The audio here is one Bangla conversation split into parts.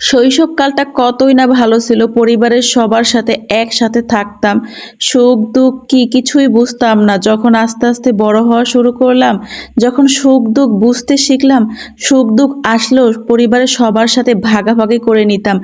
শৈশবকালটা কতই না ভালো ছিল। পরিবারের সবার সাথে একসাথে থাকতাম। সুখ দুঃখ কি কিছুই বুঝতাম না। যখন আস্তে আস্তে বড় হওয়া শুরু করলাম, যখন সুখ দুঃখ বুঝতে শিখলাম, সুখ দুঃখ আসলেও পরিবারের সবার সাথে ভাগাভাগি করে নিতাম।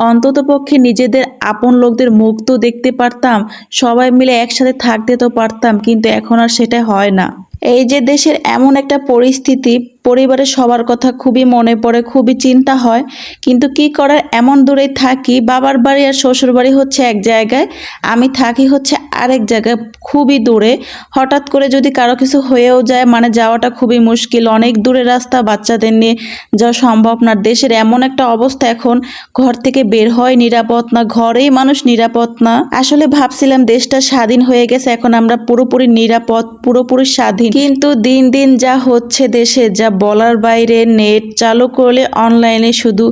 অন্ততপক্ষে নিজেদের আপন লোকদের মুখ তো দেখতে পারতাম, সবাই মিলে একসাথে থাকতে তো পারতাম, কিন্তু এখন আর সেটা হয় না। এই যে দেশের এমন একটা পরিস্থিতি, পরিবারের সবার কথা খুবই মনে পড়ে, খুবই চিন্তা হয়, কিন্তু কি করার, এমন দূরেই থাকি। বাবার বাড়ি আর শ্বশুর বাড়ি হচ্ছে এক জায়গায়, আমি থাকি হচ্ছে আরেক জায়গায়, খুবই দূরে। হঠাৎ করে যদি কারো কিছু হয়েও যায়, মানে যাওয়াটা খুবই মুশকিল। অনেক দূরের রাস্তা, বাচ্চাদের নিয়ে যাওয়া সম্ভব না। দেশের এমন একটা অবস্থা, এখন ঘর থেকে বের হয় নিরাপদ না, ঘরেই মানুষ নিরাপদ না। আসলে ভাবছিলাম দেশটা স্বাধীন হয়ে গেছে, এখন আমরা পুরোপুরি নিরাপদ, পুরোপুরি স্বাধীন, কিন্তু দিন দিন যা হচ্ছে দেশে, যা বলার বাইরে। নেট চালু করলে অনলাইনে শুধু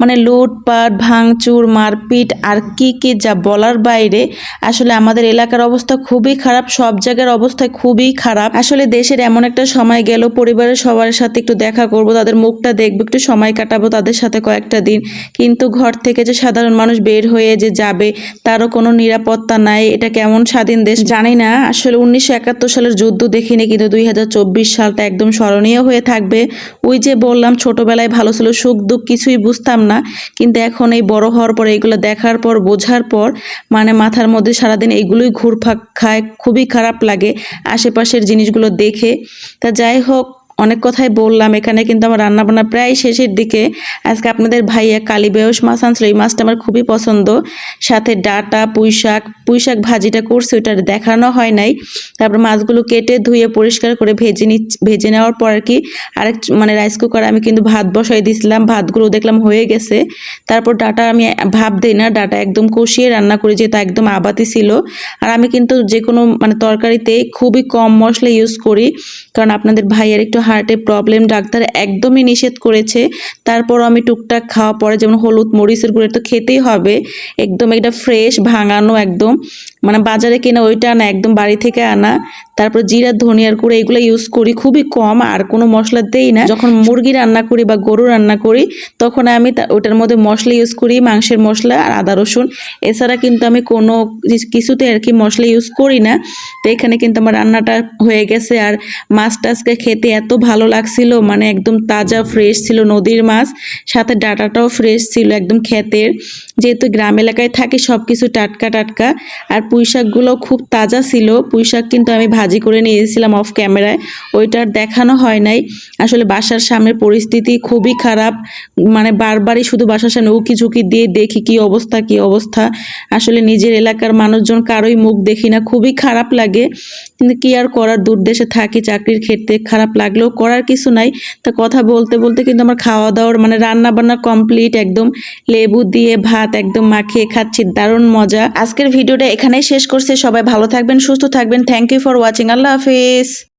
মানে লুটপাট, ভাঙচুর, মারপিট আর কি কি যা বলার বাইরে। আসলে আমাদের এলাকার অবস্থা খুবই খারাপ, সব জায়গার অবস্থা খুবই খারাপ। আসলে দেশের এমন একটা সময় গেল, পরিবারের সবার সাথে একটু দেখা করব, তাদের মুখটা দেখবো, একটু সময় কাটাবো তাদের সাথে কয়েকটা দিন, কিন্তু ঘর থেকে যে সাধারণ মানুষ বের হয়ে যে যাবে, তারও কোনো নিরাপত্তা নাই। এটা কেমন স্বাধীন দেশ জানি না। আসলে 1971 সালের যুদ্ধ দেখিনি, কিন্তু 2024 সালটা একদম স্মরণীয় হয়ে থাকবে। ওই যে বললাম ছোটবেলায় ভালো ছিল, সুখ দুঃখ কিছুই বুঝতাম না, কিন্তু এখন এই বড় হওয়ার পর, এইগুলো দেখার পর, বোঝার পর, মানে মাথার মধ্যে সারাদিন এইগুলোই ঘুরপাক খায়, খুবই খারাপ লাগে আশেপাশের জিনিসগুলো দেখে। তা যাই হোক, অনেক কথাই বললাম। এখানে কিন্তু আমার রান্নাবান্না প্রায় শেষের দিকে। আজকে আপনাদের ভাইয়া কালীবাউস মাছ আনছিল, এই মাছটা আমার খুবই পছন্দ। সাথে ডাঁটা, পুঁইশাক ভাজিটা করছে, ওইটা দেখানো হয় নাই। তারপর মাছগুলো কেটে ধুয়ে পরিষ্কার করে ভেজে নেওয়ার পর আর কি আরেক মানে রাইস কুকারে আমি কিন্তু ভাত বসাই দিয়েছিলাম। ভাতগুলো দেখলাম হয়ে গেছে। তারপর ডাঁটা আমি ভাপ দিই না, ডাঁটা একদম কষিয়ে রান্না করি, যেটা একদম আবাতি ছিল। আর আমি কিন্তু যে কোনো মানে তরকারিতে খুবই কম মশলা ইউজ করি, কারণ আপনাদের ভাইয়ের একটু হার্টের প্রবলেম, ডাক্তার একদমই নিষেধ করেছে। তারপর আমি টুকটাক খাওয়া পরে, যেমন হলুদ মরিচের গুঁড়ো তো খেতেই হবে, একদম এটা ফ্রেশ ভাঙানো, একদম মানে বাজারে কেনা ওইটা না, একদম বাড়ি থেকে আনা। তারপর জিরা, ধনিয়ার গুঁড়ো এগুলো ইউজ করি খুবই কম, আর কোনো মশলা দেই না। যখন মুরগি রান্না করি বা গরু রান্না করি, তখন আমি ওটার মধ্যে মশলা ইউজ করি, মাংসের মশলা আর আদা রসুন। এছাড়া কিন্তু আমি কোনো কিছুতে আর কি মশলা ইউজ করি না। তো এখানে কিন্তু আমার রান্নাটা হয়ে গেছে। আর মাছটা আজকে খেতে এত ভালো লাগছিল, মানে একদম তাজা ফ্রেশ ছিল, নদীর মাছ, সাথে ডাঁটাটাও ফ্রেশ ছিল, একদম ক্ষেতের। যেহেতু গ্রাম এলাকায় থাকি, সব কিছু টাটকা টাটকা। আর পুঁইশাকগুলো খুব তাজা ছিল। পুঁইশাক কিন্তু আমি ভাজি করে নিয়েছিলাম অফ ক্যামেরায়, ওইটার দেখানো হয় নাই। আসলে বাসার সামনের পরিস্থিতি খুবই খারাপ, মানে বারবারই শুধু বাসার সামনে উকি ঝুঁকি দিয়ে দেখি কি অবস্থা, কি অবস্থা। আসলে নিজের এলাকার মানুষজন কারোই মুখ দেখি না, খুবই খারাপ লাগে, কিন্তু কি আর করার, দূর দেশে থাকি চাকরির ক্ষেত্রে, খারাপ লাগলেও করার কিছু নাই। তা কথা বলতে বলতে কিন্তু আমার খাওয়া দাওয়ার মানে রান্না বান্না কমপ্লিট, একদম লেবু দিয়ে ভাত একদম মাখিয়ে খাচ্ছি, দারুণ মজা। আজকের ভিডিওটা এখানেই শেষ করছি। সবাই ভালো থাকবেন, সুস্থ থাকবেন। Thank you for watching. আল্লাহ হাফিজ।